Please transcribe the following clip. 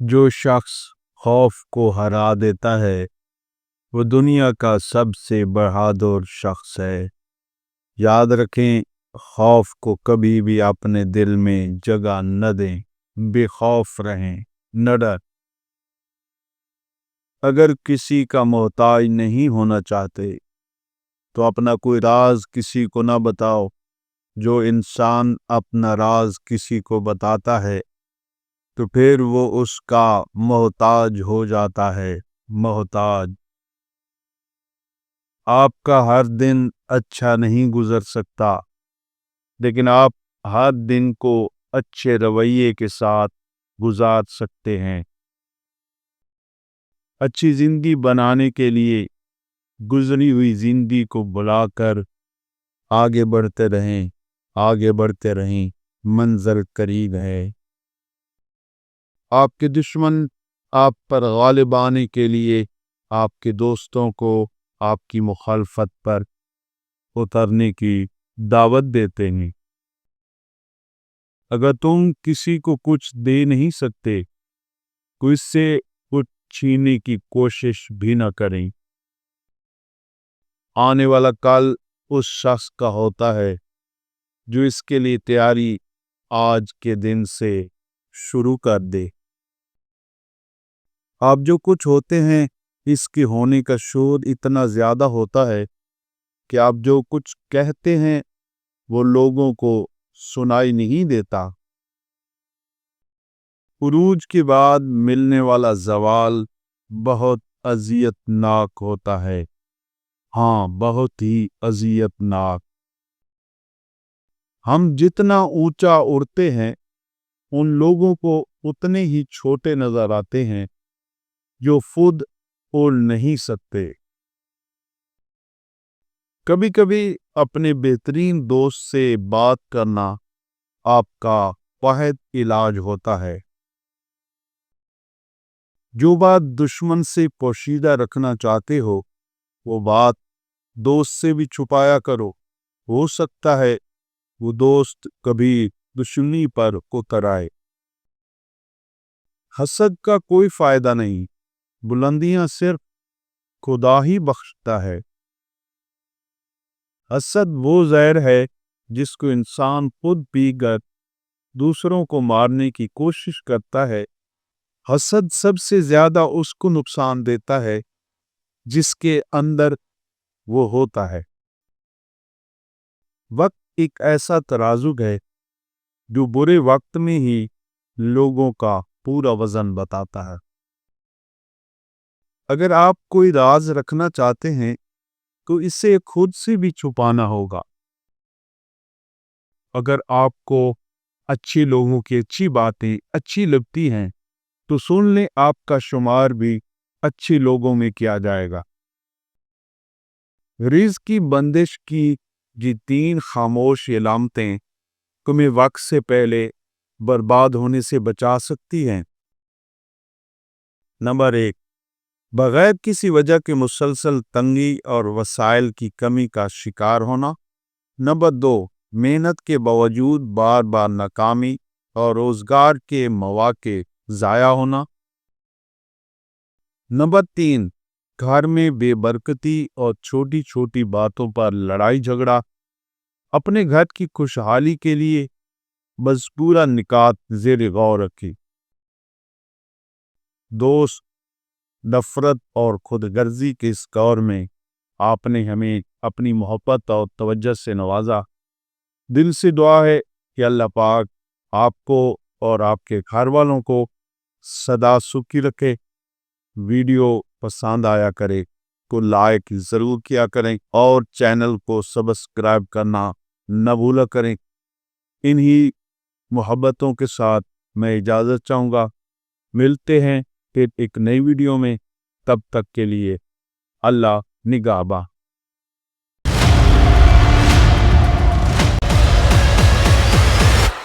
جو شخص خوف کو ہرا دیتا ہے وہ دنیا کا سب سے بہادر شخص ہے۔ یاد رکھیں، خوف کو کبھی بھی اپنے دل میں جگہ نہ دیں، بے خوف رہیں، نہ ڈر۔ اگر کسی کا محتاج نہیں ہونا چاہتے تو اپنا کوئی راز کسی کو نہ بتاؤ۔ جو انسان اپنا راز کسی کو بتاتا ہے تو پھر وہ اس کا محتاج ہو جاتا ہے، محتاج۔ آپ کا ہر دن اچھا نہیں گزر سکتا، لیکن آپ ہر دن کو اچھے رویے کے ساتھ گزار سکتے ہیں۔ اچھی زندگی بنانے کے لیے گزری ہوئی زندگی کو بھلا کر آگے بڑھتے رہیں، آگے بڑھتے رہیں، منزل قریب ہے۔ آپ کے دشمن آپ پر غالب آنے کے لیے آپ کے دوستوں کو آپ کی مخالفت پر اترنے کی دعوت دیتے ہیں۔ اگر تم کسی کو کچھ دے نہیں سکتے تو اس سے کچھ چھیننے کی کوشش بھی نہ کریں۔ آنے والا کل اس شخص کا ہوتا ہے جو اس کے لیے تیاری آج کے دن سے شروع کر دے۔ آپ جو کچھ ہوتے ہیں اس کے ہونے کا شور اتنا زیادہ ہوتا ہے کہ آپ جو کچھ کہتے ہیں وہ لوگوں کو سنائی نہیں دیتا۔ عروج کے بعد ملنے والا زوال بہت اذیت ناک ہوتا ہے، ہاں، بہت ہی اذیت ناک۔ ہم جتنا اونچا اڑتے ہیں ان لوگوں کو اتنے ہی چھوٹے نظر آتے ہیں جو خود اڑ نہیں سکتے۔ کبھی کبھی اپنے بہترین دوست سے بات کرنا آپ کا واحد علاج ہوتا ہے۔ جو بات دشمن سے پوشیدہ رکھنا چاہتے ہو وہ بات دوست سے بھی چھپایا کرو، ہو سکتا ہے وہ دوست کبھی دشمنی پر اتر آئے۔ حسد کا کوئی فائدہ نہیں، بلندیاں صرف خدا ہی بخشتا ہے۔ حسد وہ زہر ہے جس کو انسان خود پی کر دوسروں کو مارنے کی کوشش کرتا ہے۔ حسد سب سے زیادہ اس کو نقصان دیتا ہے جس کے اندر وہ ہوتا ہے۔ وقت ایک ایسا ترازو ہے جو برے وقت میں ہی لوگوں کا پورا وزن بتاتا ہے۔ اگر آپ کوئی راز رکھنا چاہتے ہیں تو اسے خود سے بھی چھپانا ہوگا۔ اگر آپ کو اچھے لوگوں کی اچھی باتیں اچھی لگتی ہیں تو سن لیں، آپ کا شمار بھی اچھے لوگوں میں کیا جائے گا۔ رزق کی بندش کی یہ 3 خاموش علامتیں تمہیں وقت سے پہلے برباد ہونے سے بچا سکتی ہیں۔ نمبر 1، بغیر کسی وجہ کے مسلسل تنگی اور وسائل کی کمی کا شکار ہونا۔ نمبر 2، محنت کے باوجود بار بار ناکامی اور روزگار کے مواقع ضائع ہونا۔ نمبر 3، گھر میں بے برکتی اور چھوٹی چھوٹی باتوں پر لڑائی جھگڑا۔ اپنے گھر کی خوشحالی کے لیے مذکورہ نکات زیر غور رکھیں۔ دوست، نفرت اور خود غرضی کے اس دور میں آپ نے ہمیں اپنی محبت اور توجہ سے نوازا۔ دل سے دعا ہے کہ اللہ پاک آپ کو اور آپ کے گھر والوں کو سدا سکھی رکھے۔ ویڈیو پسند آیا کرے تو لائک ضرور کیا کریں اور چینل کو سبسکرائب کرنا نہ بھولا کریں۔ انہی محبتوں کے ساتھ میں اجازت چاہوں گا۔ ملتے ہیں پھر ایک نئی ویڈیو میں، تب تک کے لیے اللہ نگہباں۔